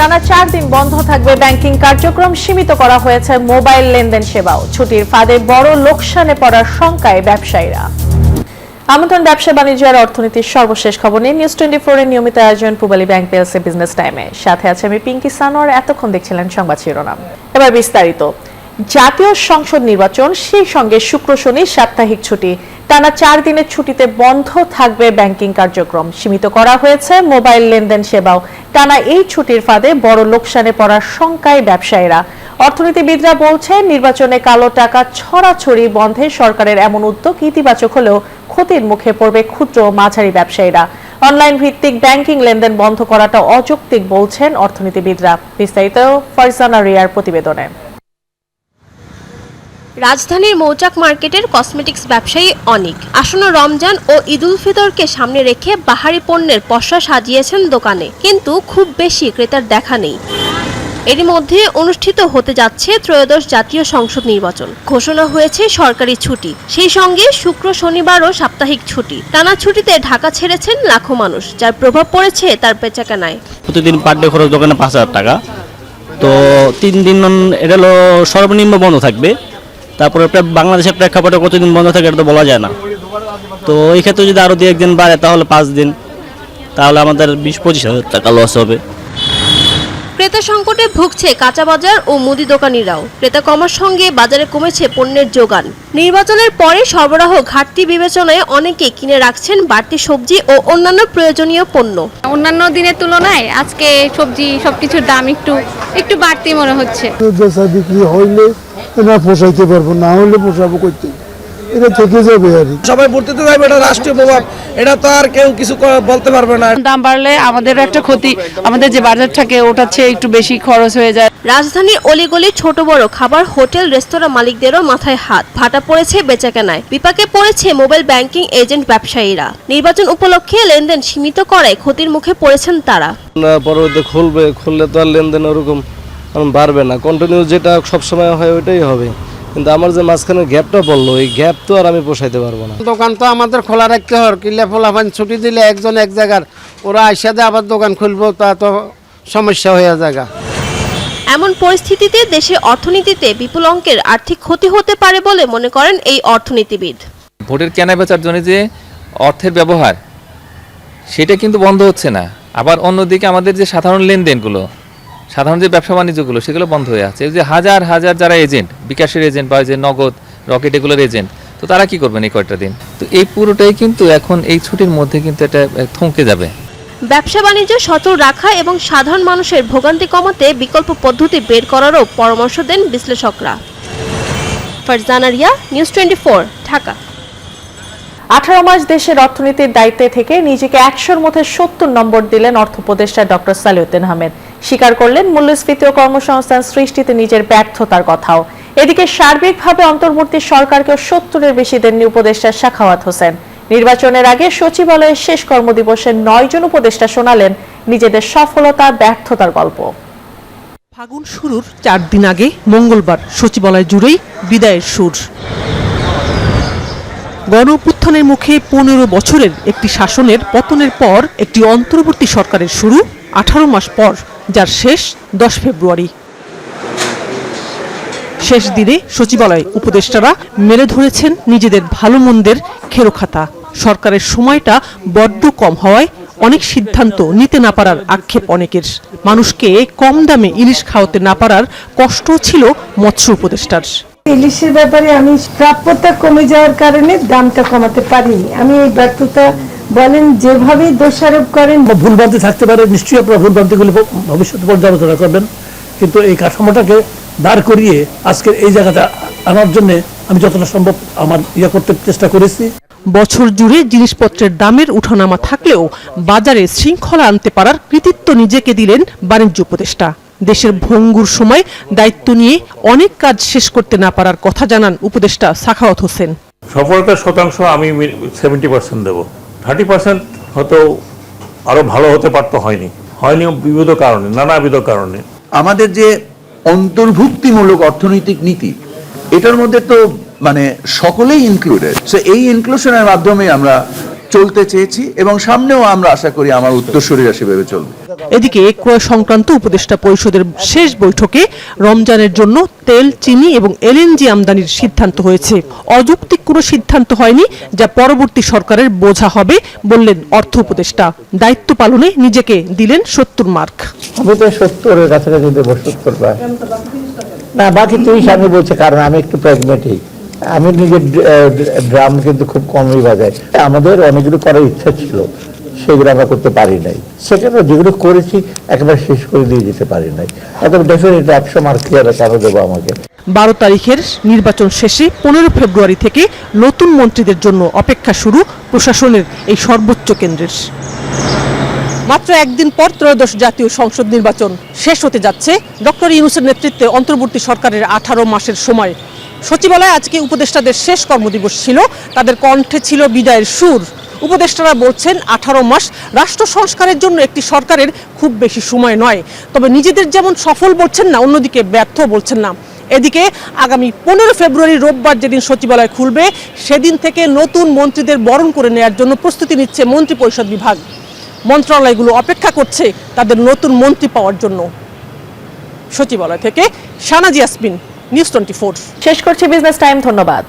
টানা 4 দিন বন্ধ থাকবে ব্যাংকিং কার্যক্রম, সীমিত করা হয়েছে মোবাইল লেনদেন সেবাও। ছুটির ফাঁদে বড় লোকসানে পড়ার শঙ্কায় ব্যবসায়ীরা। আমন্ত্রণ ব্যবসা বাণিজ্য আর অর্থনীতির সর্বশেষ খবর নিয়ে নিউজ 24 এর নিয়মিত আয়োজন পূবালী ব্যাংক পিএলসি বিজনেস টাইমে। সাথে আছে আমি পিঙ্কি সানোয়ার। এতক্ষণ দেখছিলেন সংবাদ শিরোনাম, এবার বিস্তারিত। জাতীয় সংসদ নির্বাচন, সেই সঙ্গে শুক্র শনি সাপ্তাহিক ছুটি। টানা 4 দিনের ছুটিতে বন্ধ থাকবে ব্যাংকিং কার্যক্রম, সীমিত করা হয়েছে মোবাইল লেনদেন সেবাও। টানা এই ছুটির ফাঁদে বড় লোকসানে পড়ার শঙ্কায় ব্যবসায়ীরা। অর্থনীতিবিদরা বলছেন, নির্বাচনে কালো টাকা ছড়াছড়ি বন্ধে সরকারের এমন উদ্যোগ ইতিবাচক হলেও ক্ষতির মুখে পড়বে ক্ষুদ্র ও মাঝারি ব্যবসায়ীরা। অনলাইন ভিত্তিক ব্যাংকিং লেনদেন বন্ধ করাটা অযৌক্তিক বলছেন অর্থনীতিবিদরা। বিস্তারিত ফারজানা রিয়ার প্রতিবেদনে। রাজধানীর মৌচাক মার্কেটের কসমেটিক্স ব্যবসায়ী অনিক আসন্ন রমজান ও ঈদ উল ফিতরকে সামনে রেখে বাহারি পণ্যের পসরা সাজিয়েছেন দোকানে, কিন্তু খুব বেশি ক্রেতার দেখা নেই। এরই মধ্যে অনুষ্ঠিত হতে যাচ্ছে ত্রয়োদশ জাতীয় সংসদ নির্বাচন। ঘোষণা হয়েছে সরকারি ছুটি, সেই সঙ্গে শুক্র শনিবারও সাপ্তাহিক ছুটি। টানা ছুটিতে ঢাকা ছেড়েছেন লাখো মানুষ, যার প্রভাব পড়েছে তার বেচাকেনায়। প্রতিদিন পার ডে খরচ দোকানে 5,000 টাকা, তো 3 দিন এটা হলো সর্বনিম্ন বন্ধ থাকবে। তারপরে বাংলাদেশের প্রেক্ষাপটে কতদিন বন্ধ থাকে এটা তো বলা যায় না। তো এই ক্ষেত্রে যদি আরও 2-1 দিন বাড়ে তাহলে 5 দিন, তাহলে আমাদের 20-25 হাজার টাকা লস হবে। ক্রেতা সংকটে ভুগছে কাঁচা বাজার ও মুদি দোকানিরাও। ক্রেতা কমার সঙ্গে বাজারে কমেছে পণ্যের যোগান। নির্বাচনের পরে সরবরাহ ঘাটতি বিবেচনায় অনেকে কিনে রাখছেন বাড়তি সবজি ও অন্যান্য প্রয়োজনীয় পণ্য। অন্যান্য দিনের তুলনায় আজকে সবজি সবকিছুর দাম একটু বাড়তি মনে হচ্ছে। বিক্রি হইলে না পোষাইতে পারবো, না হলে পোষাবো করতে, এটা থেকে যাবে আর সবাই বলতে যাবে, এটা রাষ্ট্রীয় প্রভাব, এটা তো আর কেউ কিছু বলতে পারবে না। দাম বাড়লে আমাদের একটা ক্ষতি, আমাদের যে বাজার থাকে ওটার চেয়ে একটু বেশি খরচ হয়ে যায়। রাজধানীর অলিগলি ছোট বড় খাবার, হোটেল, রেস্তোরাঁ মালিকদেরও মাথায় হাত। ভাটা পড়েছে বেচাকেনায়, বিপাকে পড়েছে মোবাইল ব্যাংকিং এজেন্ট ব্যবসায়ীরা। নির্বাচন উপলক্ষে লেনদেন সীমিত করায় ক্ষতির মুখে পড়েছেন তারা। পরবর্তীতে খুললে তো আর লেনদেন ওরকম বাড়বে না, কন্টিনিউ যেটা সবসময় হয় ওইটাই হবে। কিন্তু আমার যে মাঝখানে গ্যাপটা বললো, এই গ্যাপ তো আর আমি পোষাইতে পারবো না। দোকান তো আমাদের খোলা রাখতে হয়, কিল্লা ফোলাফান ছুটি দিলে একজন এক জায়গার, ওরা আইসা দিয়ে আবার দোকান খুলবো, তা তো সমস্যা হয়ে জায়গা। এমন পরিস্থিতিতে দেশের অর্থনীতিতে বিপুল অঙ্কের আর্থিক ক্ষতি হতে পারে বলে মনে করেন এই অর্থনীতিবিদ। ভোটের কেনা বেচার জন্য যে অর্থের ব্যবহার, সেটা কিন্তু বন্ধ হচ্ছে না। আবার অন্যদিকে আমাদের যে সাধারণ লেনদেনগুলো, সাধারণ যে ব্যবসা বাণিজ্যগুলো, সেগুলো বন্ধ হয়ে আছে। এই যে হাজার হাজার যারা এজেন্ট, বিকাশের এজেন্ট বা যে নগদ, রকেট, এগুলোর এজেন্ট, তো তারা কি করবেন এই কয়েকটা দিন? তো এই পুরোটাই কিন্তু এখন এই ছুটির মধ্যে কিন্তু এটা থমকে যাবে। ব্যবসা বাণিজ্য সচল রাখা এবং সাধারণ মানুষের ভোগান্তি কমাতে বিকল্প পদ্ধতি বের করারও পরামর্শ দেন বিশ্লেষকরা। ফারজানা রিয়া, নিউজ 24, ঢাকা। 18 মাস দেশের অর্থনীতির দায়িত্বে থেকে নিজেকে 100-র মধ্যে 70 নম্বর দিলেন অর্থ উপদেষ্টা ডক্টর সালেউদ্দিন আহমেদ। স্বীকার করলেন মূল্যস্ফীতি ও কর্মসংস্থান সৃষ্টিতে নিজের ব্যর্থতার কথাও। এদিকে সার্বিকভাবে অন্তর্বর্তী সরকারকেও 70-এর বেশি দেননি উপদেষ্টা সাখাওয়াত হোসেন। নির্বাচনের আগে সচিবালয়ের শেষ কর্মদিবসে 9 জন উপদেষ্টা শোনালেন নিজেদের সফলতা ব্যর্থতার গল্প। ফাগুন শুরুর 4 দিন আগে মঙ্গলবার সচিবালয় জুড়েই বিদায়ের সুর। গণঅভ্যুত্থানের মুখে 15 বছরের একটি শাসনের পতনের পর একটি অন্তর্বর্তী সরকারের শুরু 18 মাস পর, যার শেষ 10 ফেব্রুয়ারি। শেষ দিনে সচিবালয় উপদেষ্টারা মেলে ধরেছেন নিজেদের ভালো মন্দের খেরোখাতা। সরকারের সময়টা বড্ড কম হওয়ায় অনেক সিদ্ধান্ত নিতে না পারার আক্ষেপ অনেকের। মানুষকে কম দামে ইলিশ খাওয়াতে না পারার কষ্ট ছিল মৎস্য উপদেষ্টার। ইলিশের ব্যাপারে আমি প্রাপ্যতা কমে যাওয়ার কারণে দামটা কমাতে পারিনি। আমি এই ব্যর্থতা বলেন যেভাবে দোষারোপ করেন। ভুলভ্রান্তি থাকতে পারে, নিশ্চয়ই আপনারা ভুলভ্রান্তিগুলো ভবিষ্যতে পর্যালোচনা করবেন, কিন্তু এই কাঠামোটাকে দাঁড় করিয়ে আজকের এই জায়গাটা আনার জন্য আমি যতটা সম্ভব আমার করতে চেষ্টা করেছি। বছর জুড়ে জিনিসপত্রের দামের উঠানামা থাকলেও বাজারে শৃঙ্খলা আনতে পারার কৃতিত্ব নিজেকে দিলেন বাণিজ্য উপদেষ্টা। দেশের ভঙ্গুর সময় দায়িত্ব নিয়ে অনেক কাজ শেষ করতে না পারার কথা জানান উপদেষ্টা সাখাওয়াত হোসেন। সফলতার শতাংশ আমি 70% দেব। 30% হয়তো আরো ভালো হতে পারতো, হয়নি বিবিধ কারণে, নানাবিধ কারণে। আমাদের যে অন্তর্ভুক্তিমূলক অর্থনৈতিক নীতি, এটার মধ্যে তো মানে সকলেই ইনক্লুডেড। সো এই ইনক্লুশনের মাধ্যমে আমরা চলতে চেয়েছি এবং সামনেও আমরা আশা করি আমার উত্তরসূরিরা সেভাবে চলবে। এদিকে ক্রয় সংক্রান্ত উপদেষ্টা পরিষদের শেষ বৈঠকে রমজানের জন্য তেল, চিনি এবং এলএনজি আমদানির সিদ্ধান্ত হয়েছে। অযৌক্তিক কোনো সিদ্ধান্ত হয়নি, যা পরবর্তী সরকারের বোঝা হবে বললেন অর্থ উপদেষ্টা। দায়িত্ব পালনে নিজেকে দিলেন 70 মার্ক। আমি তো 70-এর কাছাকাছি দেবো, 70 বার না, বাকি 30 আমি বলছি, কারণ আমি একটু প্র্যাগমেটিক। আমি নিজের ড্রাম কিন্তু খুব কমই বাজাই। আমাদের অনেকগুলো করার ইচ্ছা ছিল, সেগুলো আমরা করতে পারি নাই। সেখানে যেগুলো করেছি একেবারে শেষ করে দিয়ে যেতে পারি নাই। একদম ডেফিনেটলি 100 মার্ক কেন দেবো আমাকে। 12 তারিখের নির্বাচন শেষে 15 ফেব্রুয়ারি থেকে নতুন মন্ত্রীদের জন্য অপেক্ষা শুরু প্রশাসনের এই সর্বোচ্চ কেন্দ্রের। মাত্র একদিন পর ত্রয়োদশ জাতীয় সংসদ নির্বাচন শেষ হতে যাচ্ছে ডক্টর ইউনূসের নেতৃত্বে অন্তর্বর্তী সরকারের 18 মাসের সময়। সচিবালয়ে আজকে উপদেষ্টাদের শেষ কর্মদিবস ছিল, তাদের কণ্ঠে ছিল বিদায়ের সুর। উপদেষ্টারা বলছেন 18 মাস রাষ্ট্র সংস্কারের জন্য একটি সরকারের খুব বেশি সময় নয়, তবে নিজেদের যেমন সফল বলছেন না, অন্যদিকে ব্যর্থ বলছেন না। এদিকে আগামী 15 ফেব্রুয়ারি রোববার যেদিন সচিবালয় খুলবে, সেদিন থেকে নতুন মন্ত্রীদের বরণ করে নেওয়ার জন্য প্রস্তুতি নিচ্ছে মন্ত্রিপরিষদ বিভাগ। মন্ত্রণালয়গুলো অপেক্ষা করছে তাদের নতুন মন্ত্রী পাওয়ার জন্য। সচিবালয় থেকে শানাজি ইয়াসমিন, নিউজ 24। শেষ করছি বিজনেস টাইম। ধন্যবাদ।